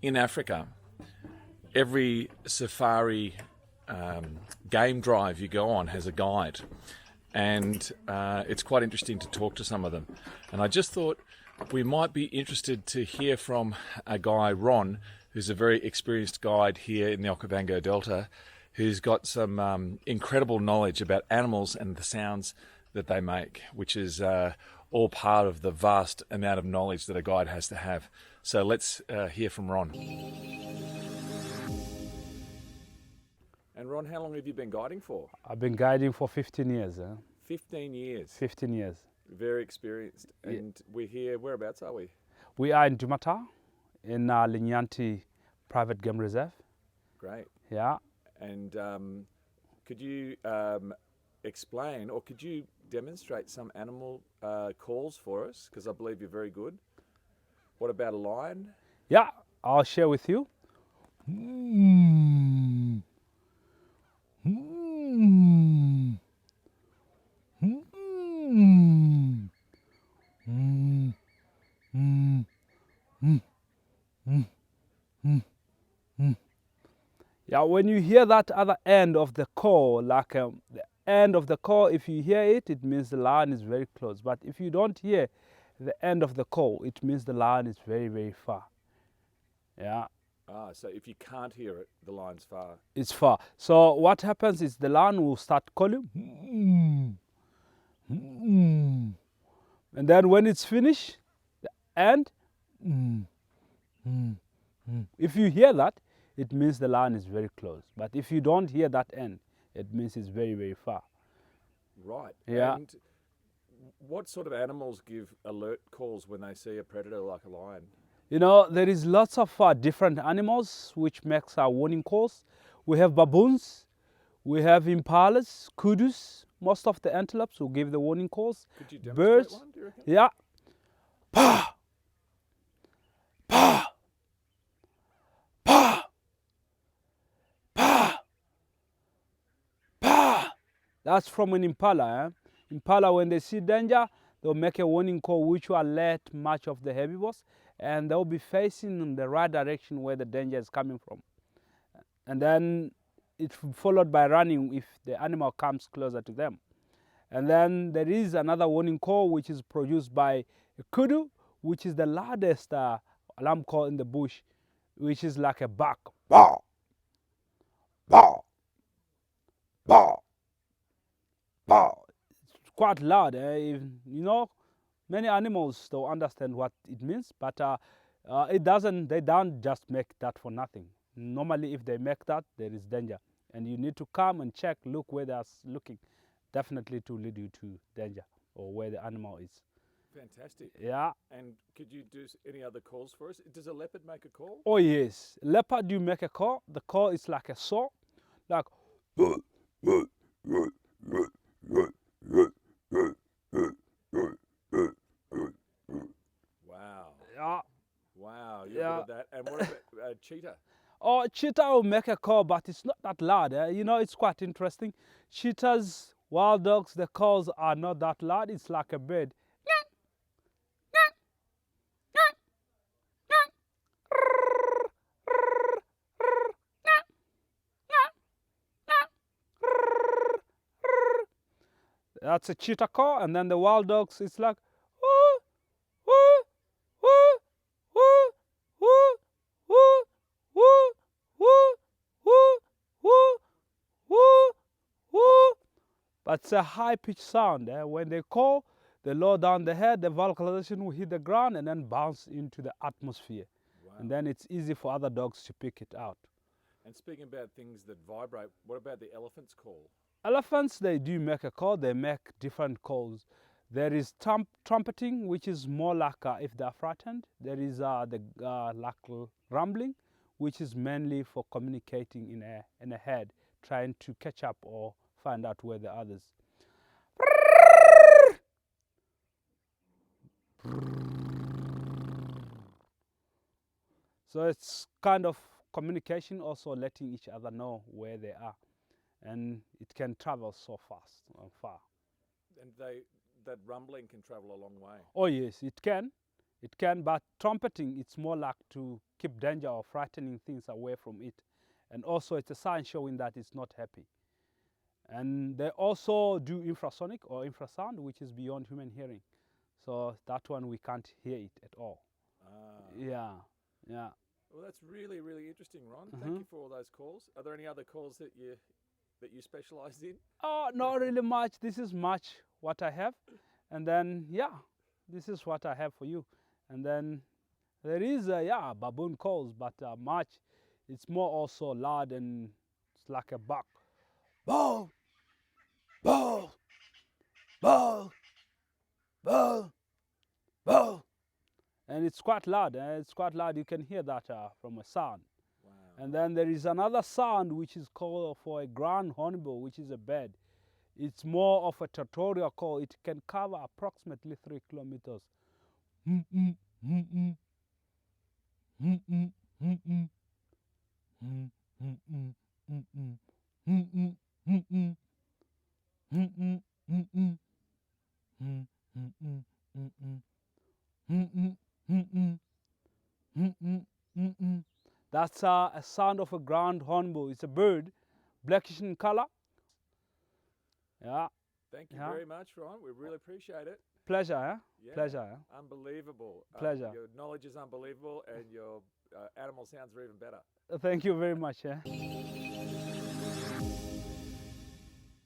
in Africa, every safari game drive you go on has a guide, and it's quite interesting to talk to some of them. And I just thought we might be interested to hear from a guy, Ron, who's a very experienced guide here in the Okavango Delta, who's got some incredible knowledge about animals and the sounds that they make, which is all part of the vast amount of knowledge that a guide has to have. So let's hear from Ron. And Ron, how long have you been guiding for? I've been guiding for 15 years. 15 years. 15 years. Very experienced. And we're here, whereabouts are we? We are in Dumata, in Linyanti Private Game Reserve. Great. Yeah. And could you explain, or could you demonstrate some animal calls for us? Because I believe you're very good. What about a lion? Yeah, I'll share with you. Yeah, when you hear that other end of the call, like the end of the call, if you hear it, it means the lion is very close. But if you don't hear the end of the call, it means the lion is very, very far. Yeah. Ah, so if you can't hear it, the lion's far. It's far. So what happens is the lion will start calling. And then when it's finished, the end. If you hear that, it means the lion is very close. But if you don't hear that end, it means it's very, very far. Right. Yeah. And what sort of animals give alert calls when they see a predator like a lion? You know, there is lots of different animals which makes our warning calls. We have baboons, we have impalas, kudus, most of the antelopes will give the warning calls. Could you demonstrate Birds, one, do you reckon? yeah. Pa! Pa! Pa! Pa! Pa! That's from an impala. Impala, when they see danger, they'll make a warning call which will alert much of the herbivores, and they'll be facing in the right direction where the danger is coming from. And then it's followed by running if the animal comes closer to them. And then there is another warning call which is produced by a kudu, which is the loudest alarm call in the bush, which is like a bark. Bah! Bah! Bah! Bah! It's quite loud. You know, many animals don't understand what it means, but it doesn't. They don't just make that for nothing. Normally, if they make that, there is danger, and you need to come and check, look where they're looking, definitely to lead you to danger or where the animal is. Fantastic. Yeah. And could you do any other calls for us? Does a leopard make a call? Oh yes, leopard do make a call. The call is like a saw, like. Wow. Yeah. Wow, you're good at that. And what about cheetah? Oh, cheetah will make a call, but it's not that loud. You know, it's quite interesting. Cheetahs, wild dogs, the calls are not that loud. It's like a bird. That's a cheetah call, and then the wild dogs, it's like, woo, woo, woo, woo, woo, woo, woo, woo, woo, woo, woo, woo. But it's a high-pitched sound. When they call, they lower down the head, the vocalization will hit the ground and then bounce into the atmosphere. Wow. And then it's easy for other dogs to pick it out. And speaking about things that vibrate, what about the elephant's call? Elephants, they do make a call. They make different calls. There is trumpeting, which is more like if they're frightened. There is like rumbling, which is mainly for communicating in a head, trying to catch up or find out where the others. So it's kind of communication, also letting each other know where they are. And it can travel so fast and far. And that rumbling can travel a long way. Oh yes, it can. It can, but trumpeting, it's more like to keep danger or frightening things away from it. And also it's a sign showing that it's not happy. And they also do infrasonic or infrasound, which is beyond human hearing. So that one we can't hear it at all. Yeah, yeah. Well, that's really, really interesting, Ron. Thank you for all those calls. Are there any other calls that you specialise in? Oh, not really much. This is much what I have. And then, yeah, this is what I have for you. And then there is, baboon calls, but much. It's more also loud and it's like a buck. Bow, bow, bow, bow, bow. And it's quite loud. It's quite loud. You can hear that from a sound. Wow. And then there is another sound which is called for a ground hornbill, which is a bird. It's more of a territorial call. It can cover approximately 3 kilometers. That's a sound of a ground hornbill. It's a bird, blackish in color. Yeah. Thank you very much, Ron. We really appreciate it. Pleasure, eh? Yeah. Pleasure. Eh? Unbelievable. Pleasure. Your knowledge is unbelievable, and your animal sounds are even better. Thank you very much. Eh?